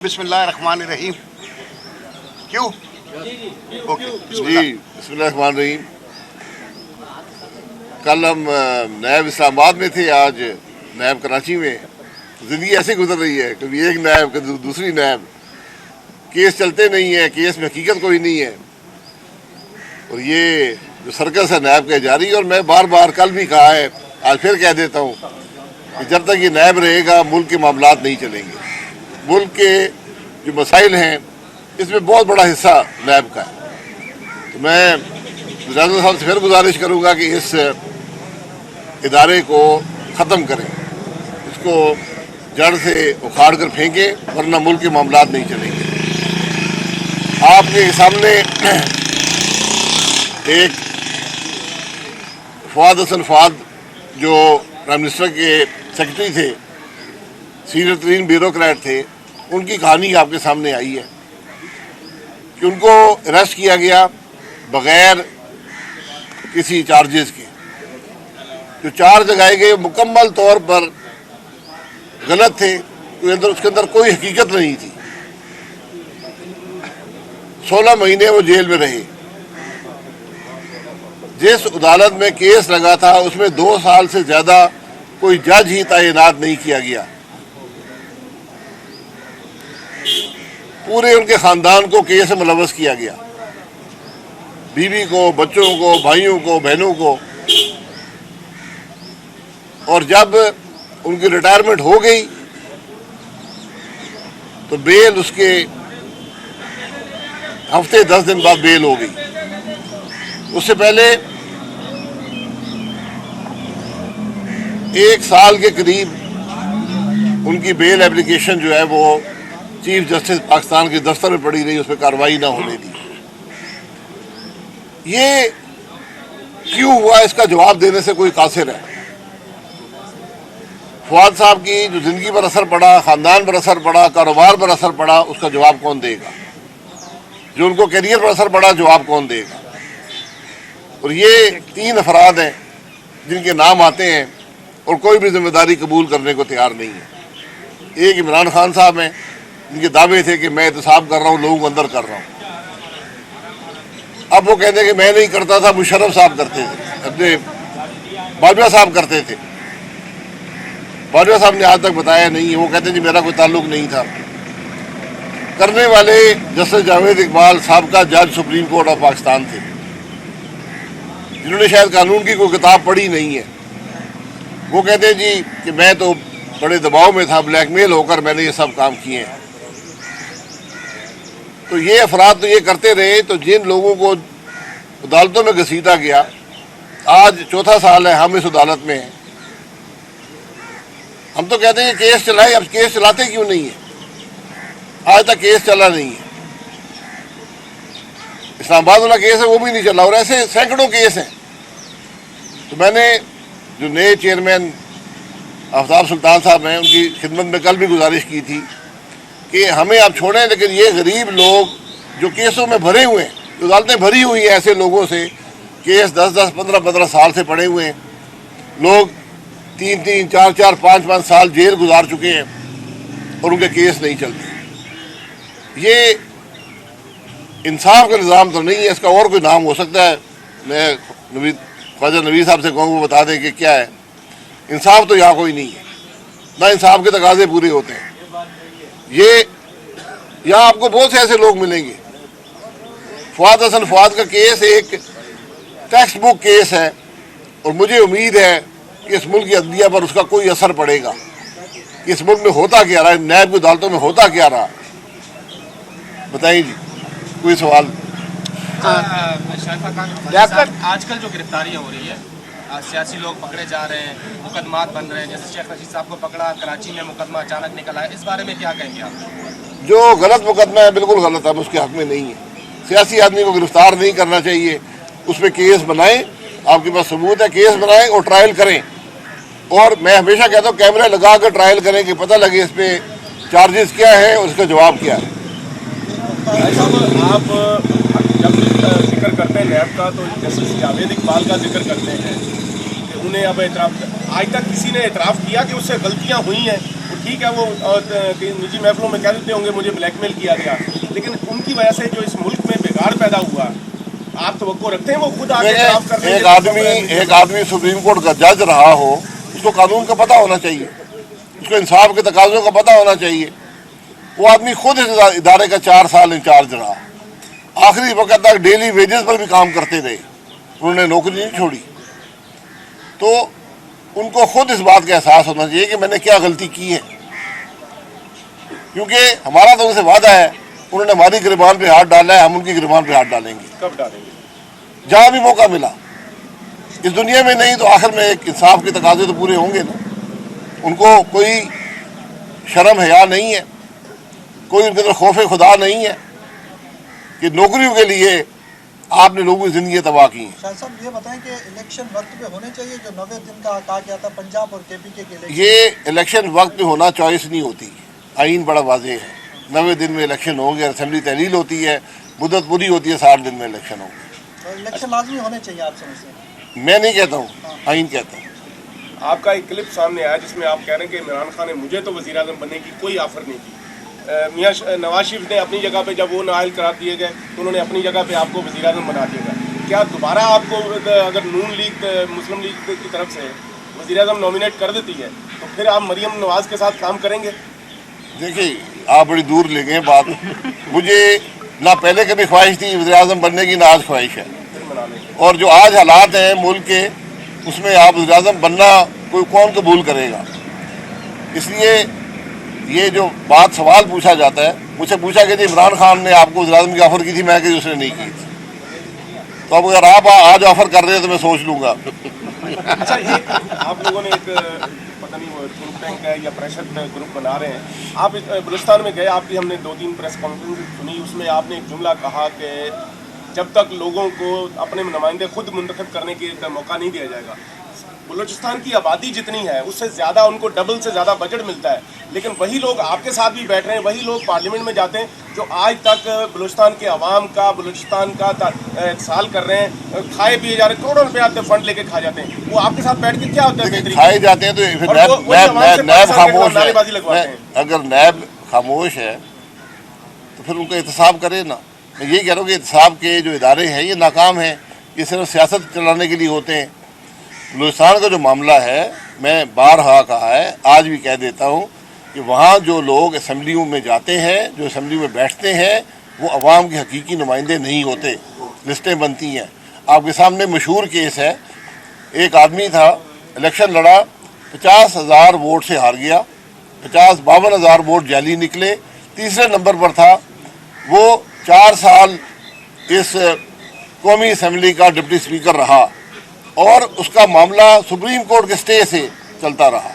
बिस्मिल्लाहिर्रहमानिर्रहीम। क्यों? ओके जी बिस्मिल्लाहिर्रहमानिर्रहीम। कल हम नैब इस्लामाबाद में थे, आज नैब कराची में। ज़िंदगी ऐसे गुजर रही है, कभी एक नैब कभी दूसरी नैब, केस चलते नहीं है, केस में हकीकत कोई नहीं है। और ये जो सर्कस है नैब का जारी, और मैं बार बार कल भी कहा है, आज फिर कह देता हूँ कि जब तक ये नैब रहेगा मुल्क के मामलात नहीं चलेंगे। मुल्क के जो मसाइल हैं इसमें बहुत बड़ा हिस्सा नैब का है। तो मैं वज़ीर साहब से फिर गुजारिश करूँगा कि इस इदारे को ख़त्म करें, इसको जड़ से उखाड़ कर फेंकें, वरना मुल्क के मामलात नहीं चलेंगे। आपके सामने एक फवाद हसन फवाद जो प्राइम मिनिस्टर के सेक्रेटरी थे, सीनियर तरीन ब्यूरोक्रेट थे, उनकी कहानी आपके सामने आई है कि उनको अरेस्ट किया गया बग़ैर किसी चार्जेस के। जो चार्ज लगाए गए मुकम्मल तौर पर गलत थे, उसके अंदर कोई हकीकत नहीं थी। 16 महीने वो जेल में रहे। जिस अदालत में केस लगा था उसमें 2 साल से ज़्यादा कोई जज ही तैनात नहीं किया गया। पूरे उनके ख़ानदान को केस में मुलव्वस किया गया, बीवी को, बच्चों को, भाइयों को, बहनों को। और जब उनकी रिटायरमेंट हो गई तो बेल उसके हफ्ते 10 दिन बाद बेल हो गई। उससे पहले 1 साल के करीब उनकी बेल एप्लीकेशन जो है वो चीफ जस्टिस पाकिस्तान के दफ्तर में पड़ी रही, उस पर कार्रवाई ना होने दी। ये क्यों हुआ, इसका जवाब देने से कोई कासिर है? फवाद साहब की जो ज़िंदगी पर असर पड़ा, ख़ानदान पर असर पड़ा, कारोबार पर असर पड़ा, उसका जवाब कौन देगा? जो उनको कैरियर पर असर पड़ा, जवाब कौन देगा? और ये 3 अफराद हैं जिनके नाम आते हैं और कोई भी जिम्मेदारी कबूल करने को तैयार नहीं है। एक इमरान खान साहब हैं, जिनके दावे थे कि मैं एहतसाब कर रहा हूँ, लोगों को अंदर कर रहा हूँ। अब वो कहते हैं कि मैं नहीं करता था, मुशर्रफ साहब करते थे, अपने बाजवा साहब करते थे। बाजवा साहब ने आज तक बताया नहीं है, वो कहते हैं जी मेरा कोई ताल्लुक नहीं था। करने वाले जस्टिस जावेद इकबाल साबका जज सुप्रीम कोर्ट ऑफ पाकिस्तान थे, जिन्होंने शायद कानून की कोई किताब पढ़ी नहीं है। वो कहते हैं जी कि मैं तो बड़े दबाव में था, ब्लैकमेल होकर मैंने ये सब काम किए हैं। तो ये अफराद तो ये करते रहे। तो जिन लोगों को अदालतों में घसीटा गया, आज 4था साल है हम इस अदालत में हैं। हम तो कहते हैं केस चलाए, अब केस चलाते क्यों नहीं है? आज तक केस चला नहीं है। इस्लामाबाद वाला केस है वो भी नहीं चला, और ऐसे सैकड़ों केस हैं। तो मैंने जो नए चेयरमैन आफ्ताब सुल्तान साहब हैं, उनकी खिदमत में कल भी गुजारिश की थी कि हमें आप छोड़ें, लेकिन ये गरीब लोग जो केसों में भरे हुए हैं, जो अदालतें भरी हुई हैं ऐसे लोगों से, केस 10-10, 15-15 साल से पड़े हुए हैं, लोग 3-3, 4-4, 5-5 साल जेल गुजार चुके हैं और उनके केस नहीं चलते। ये इंसाफ का निज़ाम तो नहीं है, इसका और कोई नाम हो सकता है। मैं ख्वाजा नवीद साहब से कहूँ वो बता दें कि क्या है। इंसाफ तो यहाँ कोई नहीं है, ना इंसाफ के तकाजे पूरे होते हैं। ये यहाँ आपको बहुत से ऐसे लोग मिलेंगे। फवाद हसन फवाद का केस एक टेक्स्ट बुक केस है, और मुझे उम्मीद है कि इस मुल्क की अदलिया पर उसका कोई असर पड़ेगा कि इस मुल्क में होता क्या रहा है, नैब की अदालतों में होता क्या रहा। बताइए जी, कोई सवाल? आजकल जो गिरफ्तारियाँ हो रही है, सियासी लोग पकड़े जा रहे हैं, मुकदमात बन रहे हैं, जैसे शेख रशीद साहब को पकड़ा, कराची में मुकदमा अचानक निकला है, इस बारे में क्या कहेंगे आप? जो गलत मुकदमा है बिल्कुल गलत है, उसके हक में नहीं है। सियासी आदमी को गिरफ्तार नहीं करना चाहिए, उस पर केस बनाएं, आपके पास सबूत है, केस बनाएं और ट्रायल करें। और मैं हमेशा कहता हूँ कैमरा लगा कर ट्रायल करें कि पता लगे इस पर चार्जेस क्या है और उसका जवाब क्या है। आप जब जिक्र करते हैं नैब का, तो जस्टिस जावेद इकबाल का जिक्र करते हैं कि उन्हें अब एतराफ़, आज तक किसी ने एतराफ़ किया कि उससे गलतियां हुई हैं? ठीक है वो निजी महफिलों में कह देते होंगे मुझे ब्लैकमेल किया गया, लेकिन उनकी वजह से जो इस मुल्क में बिगाड़ पैदा हुआ, आप तवक्को रखते हैं वो खुद आगे खिलाफ कर देंगे? एक आदमी सुप्रीम कोर्ट का जज रहा हो, उसको कानून का पता होना चाहिए, उसको इंसाफ के तकाज़ों का पता होना चाहिए। वो आदमी खुद इस इदारे का 4 साल इंचार्ज रहा, आखिरी वक्त तक डेली वेजेस पर भी काम करते रहे, उन्होंने नौकरी नहीं छोड़ी। तो उनको खुद इस बात का एहसास होना चाहिए कि मैंने क्या गलती की है, क्योंकि हमारा तो उनसे वादा है, उन्होंने हमारी गिरबान पे हाथ डाला है, हम उनकी गिरबान पे हाथ डालेंगे। कब डालेंगे? जहाँ भी मौका मिला, इस दुनिया में नहीं तो आखिर में एक इंसाफ के तकाजे तो पूरे होंगे ना। उनको कोई शर्म हया नहीं है, कोई उनके अंदर खौफ खुदा नहीं है कि नौकरियों के लिए आपने लोगों की जिंदगी तबाह की है। शाह साहब ये बताएं कि इलेक्शन वक्त पे होने चाहिए, जो 90 दिन का कहा गया था पंजाब और केपीके के इलेक्शन। ये इलेक्शन वक्त में होना चॉइस नहीं होती, आइन बड़ा वाज़ेह है। 90 दिन में इलेक्शन होंगे, असेंबली तहलील होती है, मुद्दत पूरी होती है, 60 दिन में इलेक्शन होंगे। तो इलेक्शन लाजमी होने चाहिए आप समझते हैं? मैं नहीं कहता हूँ, आइन कहता है। आपका एक क्लिप सामने आया जिसमें आप कह रहे हैं कि इमरान खान ने मुझे तो वज़ीर आज़म बनने की कोई ऑफर नहीं की। मियाँ नवाज शरीफ ने अपनी जगह पे जब वो नाअहल करार दिए गए तो उन्होंने अपनी जगह पे आपको वज़ीर आज़म बना दिया गया। क्या दोबारा आपको अगर नून लीग मुस्लिम लीग की तरफ से वज़ीर आज़म नॉमिनेट कर देती है तो फिर आप मरीम नवाज के साथ काम करेंगे? देखिए, आप बड़ी दूर ले गए बात। मुझे ना पहले कभी ख्वाहिश थी वज़ीर आज़म बनने की, ना आज ख्वाहिश है। और जो आज हालात हैं मुल्क के, उसमें आप वज़ीर आज़म बनना कोई कौन कबूल करेगा। इसलिए ये जो बात सवाल पूछा जाता है, मुझसे पूछा कि इमरान खान ने आपको वज़ीर आज़म की ऑफ़र की थी, मैं कि उसने नहीं की थी। तो अब अगर आप आज ऑफ़र कर रहे हैं तो मैं सोच लूँगा। अच्छा, एक आप लोगों ने एक पता नहीं वो थिंक टैंक है या प्रेशर ग्रुप बना रहे हैं, आप बलूचिस्तान में गए, आपकी हमने 2-3 प्रेस कॉन्फ्रेंस सुनी, उसमें आपने एक जुमला कहा कि जब तक लोगों को अपने नुमाइंदे खुद मुंतखब करने की मौका नहीं दिया जाएगा। बलूचिस्तान की आबादी जितनी है उससे ज़्यादा उनको डबल से ज़्यादा बजट मिलता है, लेकिन वही लोग आपके साथ भी बैठ रहे हैं, वही लोग पार्लियामेंट में जाते हैं जो आज तक बलूचिस्तान के अवाम का, बलूचिस्तान का साल कर रहे हैं, खाए पिए जा रहे हैं, करोड़ों रुपये आते फंड लेके खा जाते हैं। वो आपके साथ बैठ के क्या होता है? खाए जाते हैं तो फिर नैब खामोश है। अगर नैब खामोश है तो फिर उनको एहतसाब करे ना। मैं यही कह रहा हूँ कि एहतसाब के जो इदारे हैं ये नाकाम हैं, ये सिर्फ सियासत चलाने के लिए होते हैं। बलूचिस्तान का जो मामला है, मैं बारहा कहा है, आज भी कह देता हूँ कि वहाँ जो लोग असम्बलियों में जाते हैं, जो असम्बली में बैठते हैं, वो अवाम के हकीकी नुमाइंदे नहीं होते। लिस्टें बनती हैं। आपके सामने मशहूर केस है, एक आदमी था, इलेक्शन लड़ा, 50,000 वोट से हार गया, 52,000 वोट जाली निकले, तीसरे नंबर पर था। वो 4 साल इस कौमी असम्बली का डिप्टी स्पीकर रहा और उसका मामला सुप्रीम कोर्ट के स्टे से चलता रहा।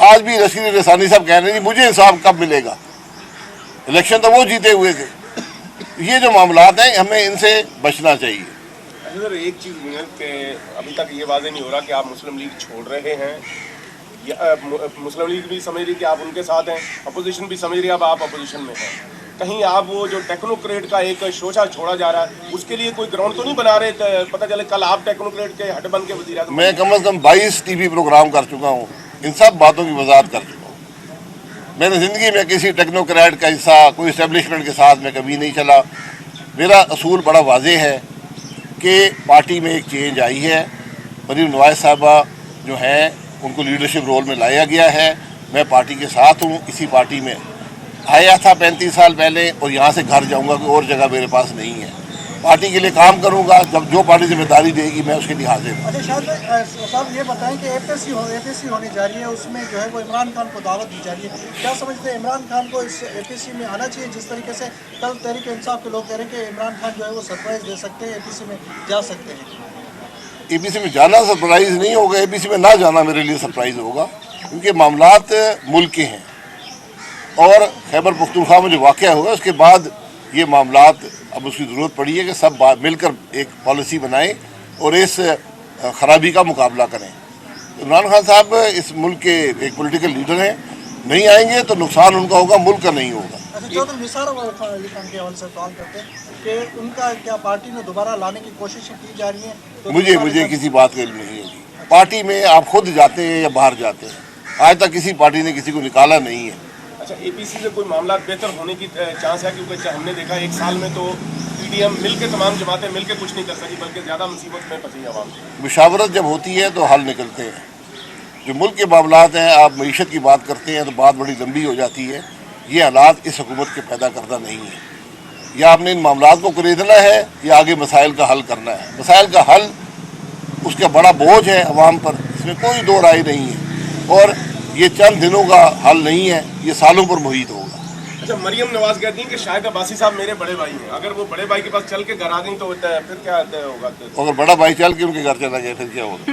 आज भी रशीद रसानी साहब कह रहे हैं मुझे इंसाफ कब मिलेगा, इलेक्शन तो वो जीते हुए थे। ये जो मामलात हैं, हमें इनसे बचना चाहिए। सर, एक चीज़ कि अभी तक ये वाज़ेह नहीं हो रहा कि आप मुस्लिम लीग छोड़ रहे हैं, या मुस्लिम लीग भी समझ रही कि आप उनके साथ हैं, अपोजिशन भी समझ रही है अब आप अपोजिशन में हैं। कहीं आप वो जो टेक्नोक्रेट का एक शोषा छोड़ा जा रहा है, उसके लिए कोई ग्राउंड तो नहीं बना रहे? पता चले कल आप टेक्नोक्रेट के हट बन के वज़ीर आज़म। मैं कम से कम 22 टीवी प्रोग्राम कर चुका हूँ, इन सब बातों की वजाहत कर चुका हूँ। मैंने ज़िंदगी में किसी टेक्नोक्रेट का हिस्सा, कोई इस्टेब्लिशमेंट के साथ में कभी नहीं चला। मेरा असूल बड़ा वाज़ेह है कि पार्टी में एक चेंज आई है, मरीम नवाज साहबा जो हैं उनको लीडरशिप रोल में लाया गया है। मैं पार्टी के साथ हूँ, इसी पार्टी में आया था 35 साल पहले और यहाँ से घर जाऊँगा, कोई और जगह मेरे पास नहीं है। पार्टी के लिए काम करूँगा, जब जो पार्टी जिम्मेदारी देगी मैं उसके लिए हाजिर हूँ। अच्छा शाह साहब, ये बताएं कि एपीएससी होने जा रही है, उसमें जो है वो इमरान खान को दावत दी जा रही है, क्या समझते हैं इमरान खान को इस एपीएससी में आना चाहिए? जिस तरीके से कल तहरीक इंसाफ के लोग कह रहे हैं कि इमरान खान जो है वो सरप्राइज़ दे सकते हैं, एपीएससी में जा सकते हैं। एपीसी में जाना सरप्राइज़ नहीं होगा, एपीसी में ना जाना मेरे लिए सरप्राइज़ होगा, क्योंकि मामलात मुल्क के हैं। और खैबर पख्तूनख्वा में जो वाक़या हुआ उसके बाद ये मामलात, अब उसकी ज़रूरत पड़ी है कि सब मिलकर एक पॉलिसी बनाएं और इस खराबी का मुकाबला करें। इमरान खान साहब इस मुल्क के एक पॉलिटिकल लीडर हैं, नहीं आएंगे तो नुकसान उनका होगा, मुल्क का नहीं होगा। अच्छा, चौधरी निसार अली खान के हवाले से सवाल करते हैं कि उनका क्या पार्टी में दोबारा लाने की कोशिशें की जा रही हैं? मुझे किसी बात का इल्म नहीं है जी। पार्टी में आप खुद जाते हैं या बाहर जाते हैं, आज तक किसी पार्टी ने किसी को निकाला नहीं है। अच्छा, एपीसी से कोई मामला बेहतर होने की चांस है? क्योंकि हमने देखा एक साल में तो पीडीएम मिलके तमाम जमातें मिलके कुछ नहीं कर सकी, बल्कि ज़्यादा मुसीबत में फंसी आवाम। मुशावरत जब होती है तो हल निकलते हैं। जो मुल्क के मामलात हैं, आप मईशत की बात करते हैं तो बात बड़ी लंबी हो जाती है। ये हालात इस हुकूमत के पैदा करदा नहीं है। या आपने इन मामलात को कुरेदना है या आगे मसाइल का हल करना है। मसाइल का हल उसका बड़ा बोझ है अवाम पर, इसमें कोई दो राय नहीं है, और ये चंद दिनों का हल नहीं है, ये सालों पर मुहित होगा। अच्छा, मरियम नवाज कहती हैं कि शाहिद अब्बासी साहब मेरे बड़े भाई हैं, अगर वो बड़े भाई के पास चल के घर आ गई तो फिर क्या होगा? अगर बड़ा भाई चल के उनके घर चला गया फिर क्या होगा?